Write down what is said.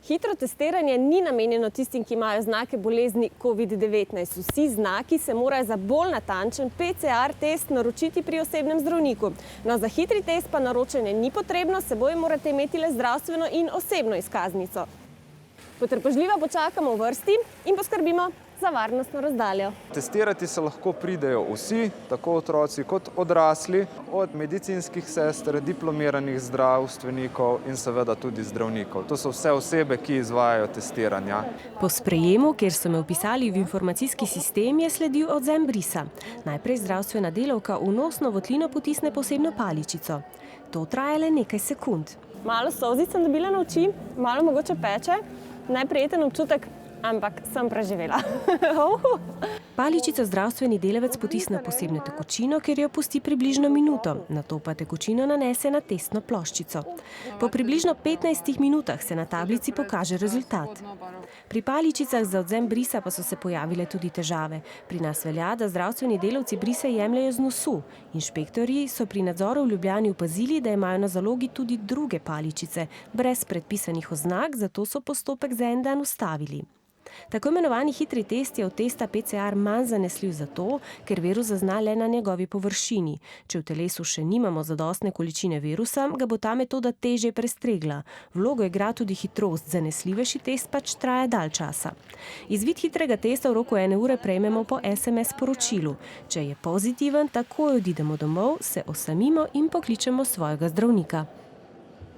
Hitro testiranje ni namenjeno tistim, ki imajo znake bolezni COVID-19. Vsi znaki se morajo za bolj natančen PCR test naročiti pri osebnem zdravniku. No, za hitri test pa naročanje ni potrebno, s seboj morate imeti le zdravstveno in osebno izkaznico. Potrpežljivo počakamo v vrsti in poskrbimo za varnostno razdaljo. Testirati se lahko pridejo vsi, tako otroci kot odrasli, od medicinskih sester, diplomiranih zdravstvenikov in seveda tudi zdravnikov. To so vse osebe, ki izvajajo testiranja. Po sprejemu, kjer so me vpisali v informacijski sistem, je sledil odvzem brisa. Najprej zdravstvena delavka v nosno votlino potisne posebno paličico. To traja le nekaj sekund. Malo solzic sem dobila na oči, malo mogoče peče, neprijeten občutek, ampak sem preživela. Paličico zdravstveni delavec potisne v posebno tekočino, kjer jo pusti približno minuto, nato pa tekočino nanese na testno ploščico. Po približno 15 minutah se na tablici pokaže rezultat. Pri paličicah za odvzem brisa pa so se pojavile tudi težave. Pri nas velja, da zdravstveni delavci brise jemljejo z nosu. Inšpektorji so pri nadzoru v Ljubljani opazili, da imajo na zalogi tudi druge paličice, brez predpisanih oznak, zato so postopek za en dan ustavili. Tako imenovani hitri test je od testa PCR manj zanesljiv zato, ker virus zazna le na njegovi površini. Če v telesu še nimamo zadostne količine virusa, ga bo ta metoda težje prestregla. Vlogo igra tudi hitrost, zanesljivejši test pač traja dalj časa. Izvid hitrega testa v roku 1 ure prejmemo po SMS sporočilu. Če je pozitiven, takoj odidemo domov, se osamimo in pokličemo svojega zdravnika.